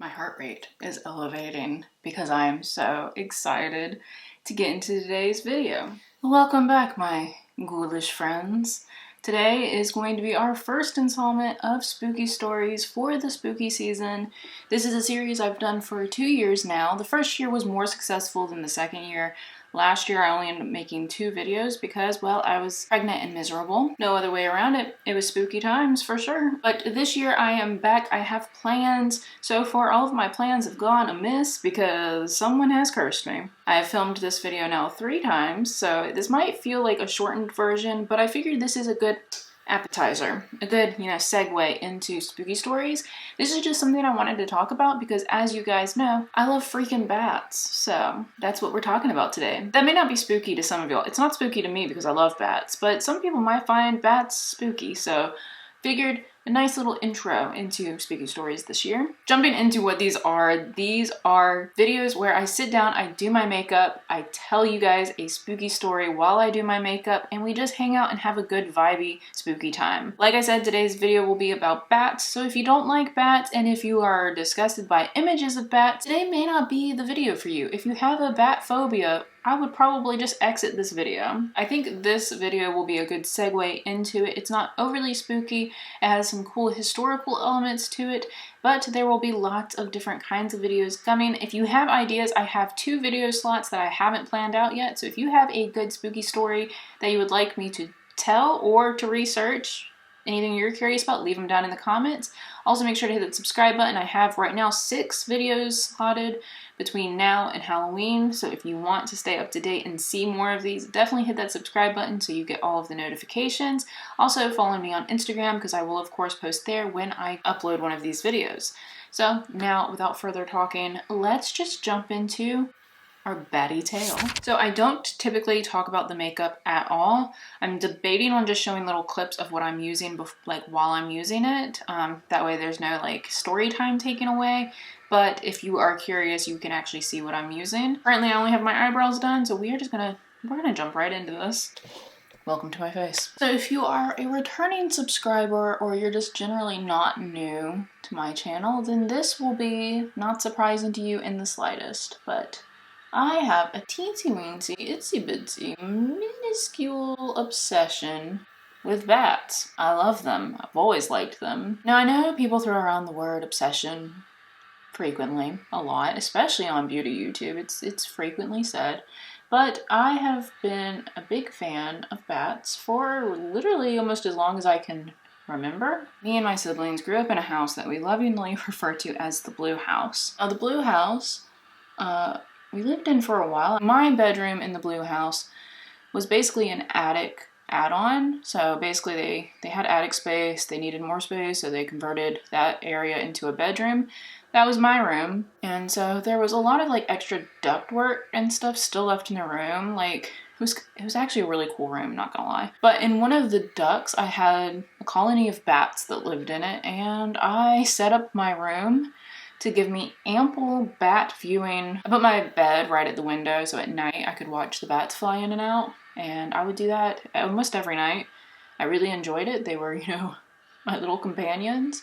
My heart rate is elevating because I am so excited to get into today's video. Welcome back, my ghoulish friends. Today is going to be our first installment of spooky stories for the spooky season. This is a series I've done for 2 years now. The first year was more successful than the second year. Last year I only ended up making 2 videos because, well, I was pregnant and miserable. No other way around it. It was spooky times for sure. But this year I am back. I have plans. So far all of my plans have gone amiss because someone has cursed me. I have filmed this video now 3 times, so this might feel like a shortened version, but I figured this is a good appetizer, a good, segue into spooky stories. This is just something I wanted to talk about because, as you guys know, I love freaking bats. So that's what we're talking about today. That may not be spooky to some of y'all. It's not spooky to me because I love bats, but some people might find bats spooky. So figured a nice little intro into spooky stories this year. Jumping into what these are videos where I sit down, I do my makeup, I tell you guys a spooky story while I do my makeup, and we just hang out and have a good vibey spooky time. Like I said, today's video will be about bats, so if you don't like bats and if you are disgusted by images of bats, today may not be the video for you. If you have a bat phobia, I would probably just exit this video. I think this video will be a good segue into it. It's not overly spooky. It has some cool historical elements to it, but there will be lots of different kinds of videos coming. If you have ideas, I have 2 video slots that I haven't planned out yet. So if you have a good spooky story that you would like me to tell or to research, anything you're curious about, leave them down in the comments. Also make sure to hit that subscribe button. I have right now 6 videos slotted between now and Halloween, so if you want to stay up to date and see more of these, definitely hit that subscribe button so you get all of the notifications. Also follow me on Instagram because I will of course post there when I upload one of these videos. So now, without further talking, let's just jump into our batty tale. So I don't typically talk about the makeup at all. I'm debating on just showing little clips of what I'm using while I'm using it. That way there's no story time taken away. But if you are curious, you can actually see what I'm using. Currently I only have my eyebrows done, so we're gonna jump right into this. Welcome to my face. So if you are a returning subscriber or you're just generally not new to my channel, then this will be not surprising to you in the slightest. But I have a teensy-weensy, itsy-bitsy, minuscule obsession with bats. I love them. I've always liked them. Now, I know people throw around the word obsession frequently, a lot, especially on beauty YouTube. It's frequently said. But I have been a big fan of bats for literally almost as long as I can remember. Me and my siblings grew up in a house that we lovingly refer to as the Blue House. Now, the Blue House, we lived in for a while. My bedroom in the Blue House was basically an attic add-on. So basically they had attic space, they needed more space, so they converted that area into a bedroom. That was my room. And so there was a lot of extra ductwork and stuff still left in the room. It was actually a really cool room, not gonna lie. But in one of the ducts, I had a colony of bats that lived in it, and I set up my room to give me ample bat viewing. I put my bed right at the window, so at night I could watch the bats fly in and out, and I would do that almost every night. I really enjoyed it. They were, my little companions.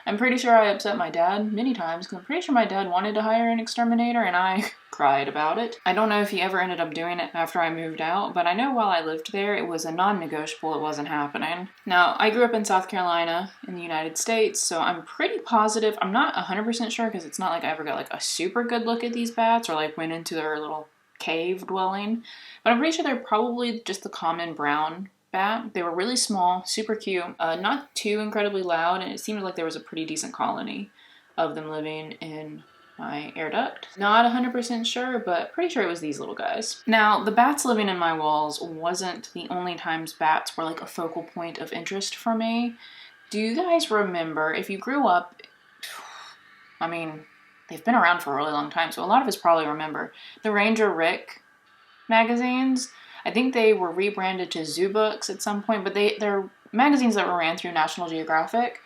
I'm pretty sure I upset my dad many times because I'm pretty sure my dad wanted to hire an exterminator and I cried about it. I don't know if he ever ended up doing it after I moved out, but I know while I lived there it was a non-negotiable. It wasn't happening. Now, I grew up in South Carolina in the United States, so I'm pretty positive. I'm not 100% sure because it's not like I ever got a super good look at these bats or went into their little cave dwelling, but I'm pretty sure they're probably just the common brown bat. They were really small, super cute, not too incredibly loud, and it seemed like there was a pretty decent colony of them living in my air duct. Not 100% sure, but pretty sure it was these little guys. Now, the bats living in my walls wasn't the only times bats were a focal point of interest for me. Do you guys remember, if you grew up, I mean, they've been around for a really long time, so a lot of us probably remember the Ranger Rick magazines. I think they were rebranded to Zoo Books at some point, but they're magazines that were ran through National Geographic.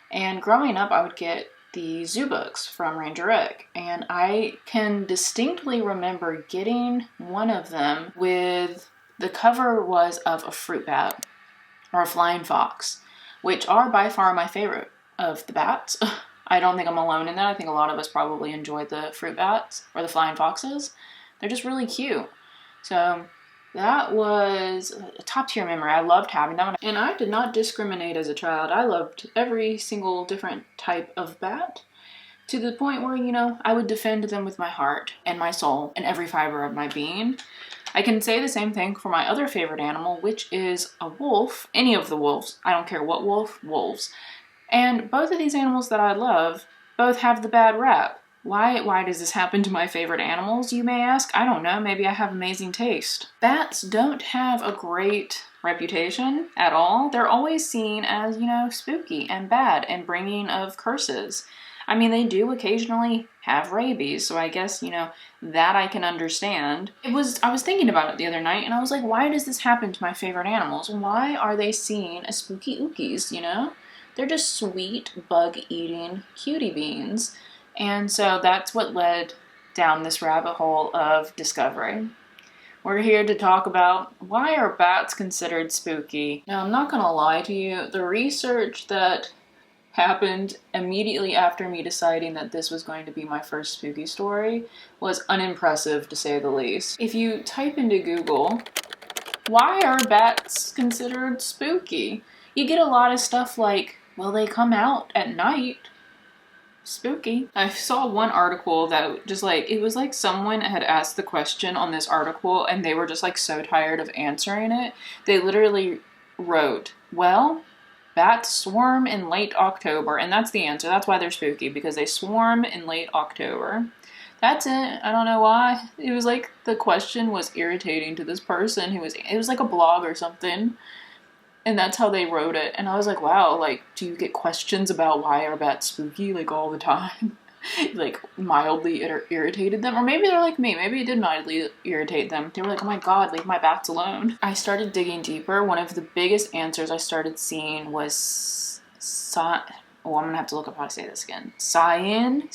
And growing up, I would get the Zoo Books from Ranger Rick, and I can distinctly remember getting one of them with the cover was of a fruit bat or a flying fox, which are by far my favorite of the bats. I don't think I'm alone in that. I think a lot of us probably enjoyed the fruit bats or the flying foxes. They're just really cute. So that was a top tier memory. I loved having them. And I did not discriminate as a child. I loved every single different type of bat, to the point where, you know, I would defend them with my heart and my soul and every fiber of my being. I can say the same thing for my other favorite animal, which is a wolf. Any of the wolves. I don't care what wolf, wolves. And both of these animals that I love both have the bad rap. Why does this happen to my favorite animals, you may ask? I don't know, maybe I have amazing taste. Bats don't have a great reputation at all. They're always seen as, you know, spooky and bad and bringing of curses. I mean, they do occasionally have rabies, so I guess, you know, that I can understand. I was thinking about it the other night, and I was like, why does this happen to my favorite animals? Why are they seen as spooky ookies, you know? They're just sweet, bug-eating cutie beans. And so that's what led down this rabbit hole of discovery. We're here to talk about, why are bats considered spooky? Now, I'm not gonna lie to you, the research that happened immediately after me deciding that this was going to be my first spooky story was unimpressive, to say the least. If you type into Google, why are bats considered spooky? You get a lot of stuff like, well, they come out at night. Spooky. I saw one article that just like, it was like someone had asked the question on this article and they were just like so tired of answering it. They literally wrote, well, bats swarm in late October, and that's the answer. That's why they're spooky, because they swarm in late October. That's it. I don't know why. It was like the question was irritating to this person it was like a blog or something. And that's how they wrote it. And I was like, wow, like, do you get questions about why are bats spooky, like, all the time? Like, mildly irritated them? Or maybe they're like me. Maybe it did mildly irritate them. They were like, oh my god, leave my bats alone. I started digging deeper. One of the biggest answers I started seeing was I'm gonna have to look up how to say this again. Samhain.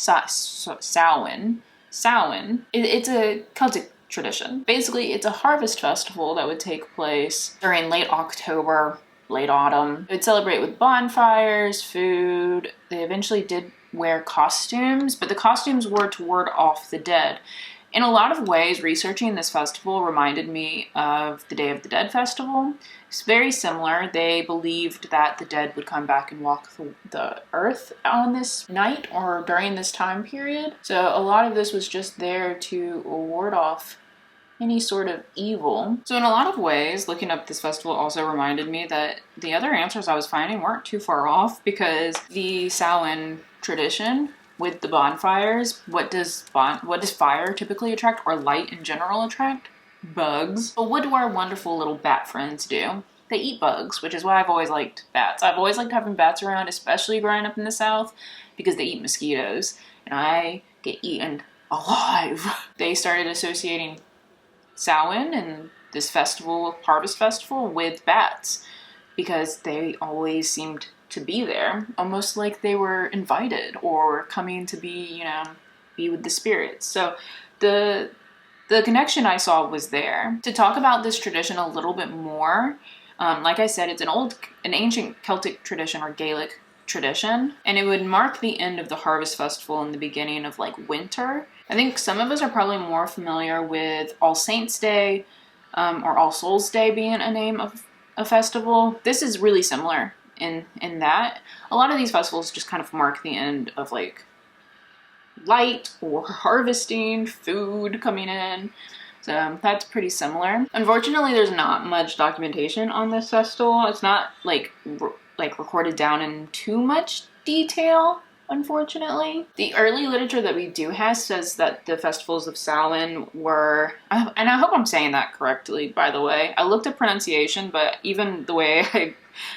It's a Celtic tradition. Basically, it's a harvest festival that would take place during late October, late autumn. It would celebrate with bonfires, food. They eventually did wear costumes, but the costumes were to ward off the dead. In a lot of ways, researching this festival reminded me of the Day of the Dead festival. It's very similar. They believed that the dead would come back and walk the earth on this night or during this time period. So a lot of this was just there to ward off any sort of evil. So in a lot of ways, looking up this festival also reminded me that the other answers I was finding weren't too far off, because the Samhain tradition with the bonfires, what does fire typically attract, or light in general attract? Bugs. But what do our wonderful little bat friends do? They eat bugs, which is why I've always liked bats. I've always liked having bats around, especially growing up in the South, because they eat mosquitoes, and I get eaten alive. They started associating Samhain and this festival, harvest festival, with bats, because they always seemed to be there, almost like they were invited or coming to be, you know, be with the spirits. So the connection I saw was there. To talk about this tradition a little bit more, like I said, it's an ancient Celtic tradition or Gaelic tradition, and it would mark the end of the harvest festival and the beginning of like winter. I think some of us are probably more familiar with All Saints Day or All Souls Day being a name of a festival. This is really similar in that. A lot of these festivals just kind of mark the end of like light or harvesting, food coming in. So that's pretty similar. Unfortunately, there's not much documentation on this festival. It's not like recorded down in too much detail, unfortunately. The early literature that we do have says that the festivals of Samhain were, and I hope I'm saying that correctly, by the way. I looked at pronunciation, but even the way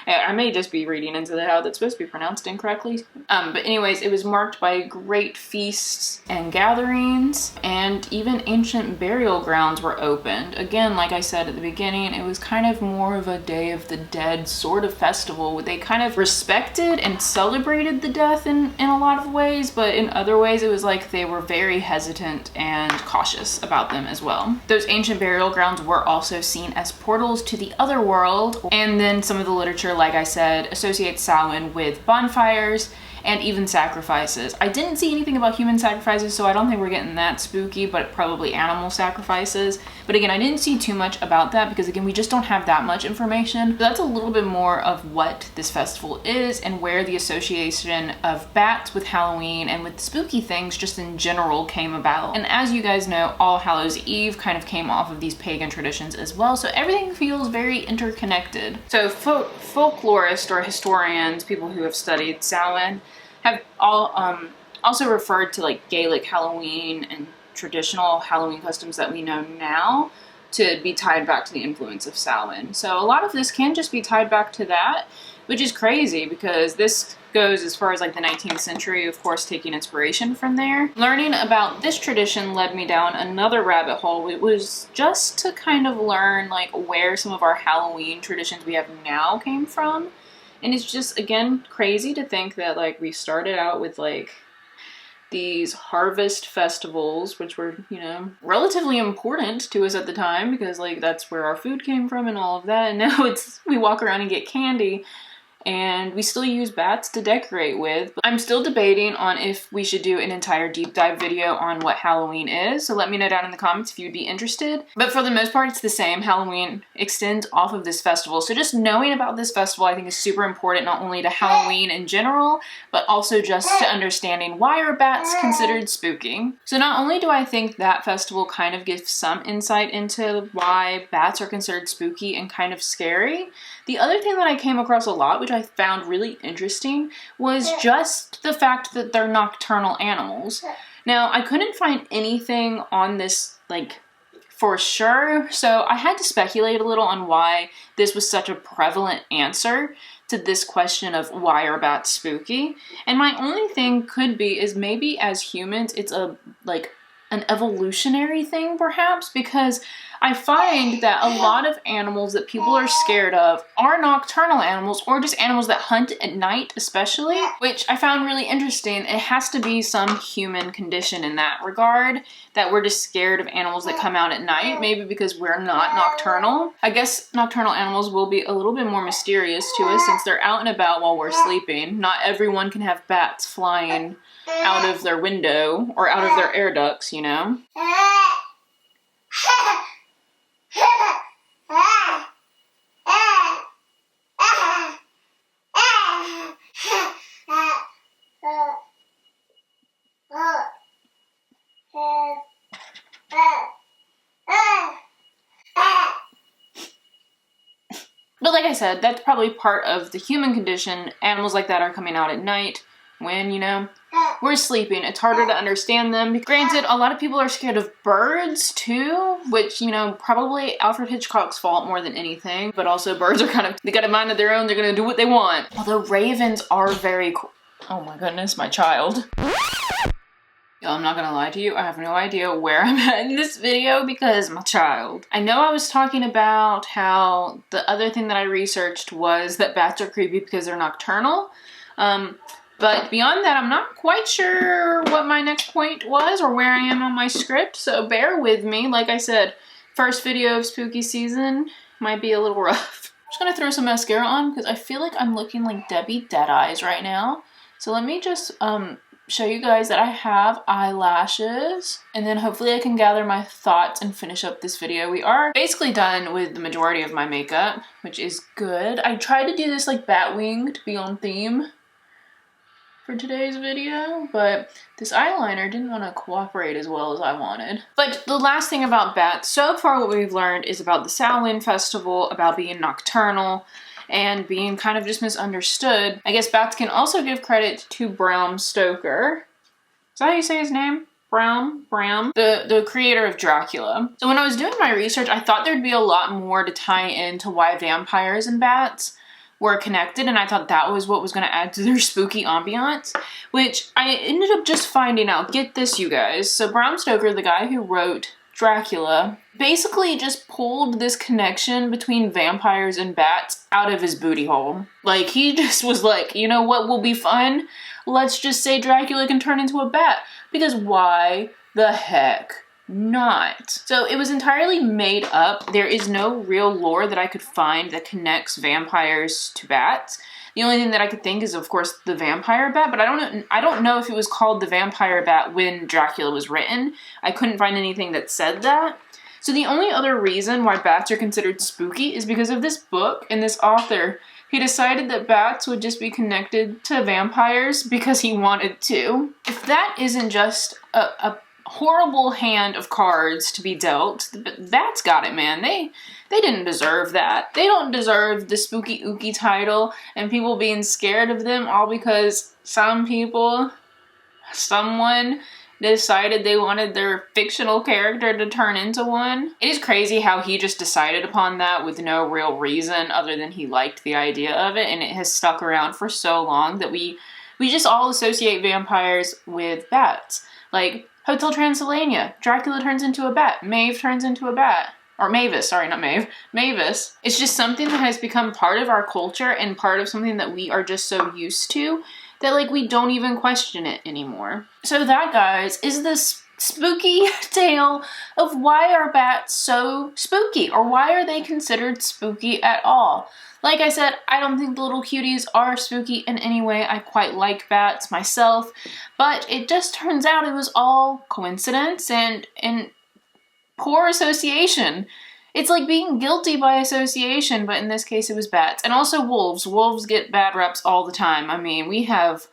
I may just be reading into how that's supposed to be pronounced incorrectly. But anyways, it was marked by great feasts and gatherings, and even ancient burial grounds were opened. Again, like I said at the beginning, it was kind of more of a Day of the Dead sort of festival. They kind of respected and celebrated the death in a lot of ways, but in other ways it was like they were very hesitant and cautious about them as well. Those ancient burial grounds were also seen as portals to the other world, and then some of the literature, like I said, associates Samhain with bonfires and even sacrifices. I didn't see anything about human sacrifices, so I don't think we're getting that spooky, but probably animal sacrifices. But again, I didn't see too much about that because again, we just don't have that much information. So that's a little bit more of what this festival is and where the association of bats with Halloween and with spooky things just in general came about. And as you guys know, All Hallows Eve kind of came off of these pagan traditions as well, so everything feels very interconnected. So folklorists or historians, people who have studied Samhain, have all also referred to like Gaelic Halloween and traditional Halloween customs that we know now to be tied back to the influence of Samhain. So a lot of this can just be tied back to that, which is crazy because this goes as far as like the 19th century, of course, taking inspiration from there. Learning about this tradition led me down another rabbit hole. It was just to kind of learn like where some of our Halloween traditions we have now came from. And it's just, again, crazy to think that like we started out with like these harvest festivals, which were, you know, relatively important to us at the time because like that's where our food came from and all of that. And now we walk around and get candy and we still use bats to decorate with. But I'm still debating on if we should do an entire deep dive video on what Halloween is, so let me know down in the comments if you'd be interested. But for the most part, it's the same. Halloween extends off of this festival, so just knowing about this festival I think is super important, not only to Halloween in general, but also just to understanding why are bats considered spooky. So not only do I think that festival kind of gives some insight into why bats are considered spooky and kind of scary, the other thing that I came across a lot, which I found really interesting, was just the fact that they're nocturnal animals. Now, I couldn't find anything on this, like, for sure, so I had to speculate a little on why this was such a prevalent answer to this question of why are bats spooky. And my only thing could be is maybe as humans, it's an evolutionary thing perhaps, because I find that a lot of animals that people are scared of are nocturnal animals or just animals that hunt at night especially, which I found really interesting. It has to be some human condition in that regard that we're just scared of animals that come out at night, maybe because we're not nocturnal. I guess nocturnal animals will be a little bit more mysterious to us since they're out and about while we're sleeping. Not everyone can have bats flying out of their window or out of their air ducts, you know? But like I said, that's probably part of the human condition. Animals like that are coming out at night when, you know, we're sleeping. It's harder to understand them. Granted, a lot of people are scared of birds too, which, you know, probably Alfred Hitchcock's fault more than anything. But also birds are kind of, they got a mind of their own. They're gonna do what they want. Although ravens are very cool. Oh my goodness, my child. Yo, I'm not gonna lie to you, I have no idea where I'm at in this video because my child. I know I was talking about how the other thing that I researched was that bats are creepy because they're nocturnal. But beyond that, I'm not quite sure what my next point was or where I am on my script, so bear with me. Like I said, first video of spooky season might be a little rough. I'm just gonna throw some mascara on because I feel like I'm looking like Debbie Deadeyes right now. So let me just show you guys that I have eyelashes, and then hopefully I can gather my thoughts and finish up this video. We are basically done with the majority of my makeup, which is good. I tried to do this like bat wing to be on theme for today's video, but this eyeliner didn't want to cooperate as well as I wanted. But the last thing about bats, so far what we've learned is about the Samhain festival, about being nocturnal, and being kind of just misunderstood. I guess bats can also give credit to Bram Stoker. Is that how you say his name? Bram? The creator of Dracula. So when I was doing my research, I thought there'd be a lot more to tie into why vampires and bats were connected, and I thought that was what was going to add to their spooky ambiance, which I ended up just finding out. Get this, you guys. So Bram Stoker, the guy who wrote Dracula, basically just pulled this connection between vampires and bats out of his booty hole. Like, he just was like, you know what will be fun? Let's just say Dracula can turn into a bat, because why the heck not? So it was entirely made up. There is no real lore that I could find that connects vampires to bats. The only thing that I could think is, of course, the vampire bat, but I don't know if it was called the vampire bat when Dracula was written. I couldn't find anything that said that. So the only other reason why bats are considered spooky is because of this book and this author. He decided that bats would just be connected to vampires because he wanted to. If that isn't just a horrible hand of cards to be dealt, the bats got it, man. They didn't deserve that. They don't deserve the spooky ooky title and people being scared of them all because someone decided they wanted their fictional character to turn into one. It is crazy how he just decided upon that with no real reason other than he liked the idea of it, and it has stuck around for so long that we just all associate vampires with bats. Like Hotel Transylvania, Dracula turns into a bat, Maeve turns into a bat. Or Mavis, sorry, not Maeve. Mavis. It's just something that has become part of our culture and part of something that we are just so used to that, like, we don't even question it anymore. So that, guys, is this spooky tale of why are bats so spooky, or why are they considered spooky at all? Like I said, I don't think the little cuties are spooky in any way. I quite like bats myself, but it just turns out it was all coincidence and poor association. It's like being guilty by association, but in this case it was bats. And also wolves. Wolves get bad reps all the time. I mean, we have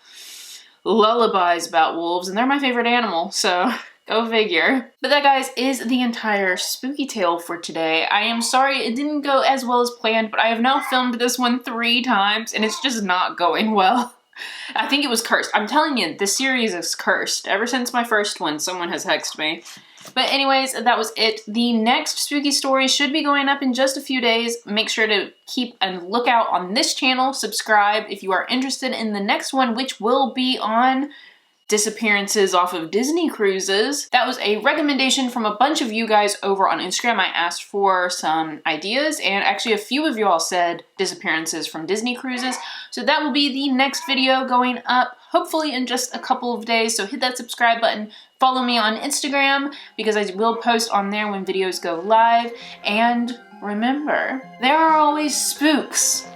lullabies about wolves, and they're my favorite animal, so go figure. But that, guys, is the entire spooky tale for today. I am sorry it didn't go as well as planned, but I have now filmed this one 3 times, and it's just not going well. I think it was cursed. I'm telling you, this series is cursed. Ever since my first one, someone has hexed me. But anyways, that was it. The next spooky story should be going up in just a few days. Make sure to keep a lookout on this channel. Subscribe if you are interested in the next one, which will be on disappearances off of Disney cruises. That was a recommendation from a bunch of you guys over on Instagram. I asked for some ideas, and actually a few of you all said disappearances from Disney cruises. So that will be the next video going up, hopefully in just a couple of days. So hit that subscribe button. Follow me on Instagram because I will post on there when videos go live. And remember, there are always spooks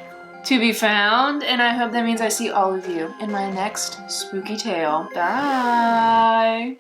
to be found, and I hope that means I see all of you in my next spooky tale. Bye!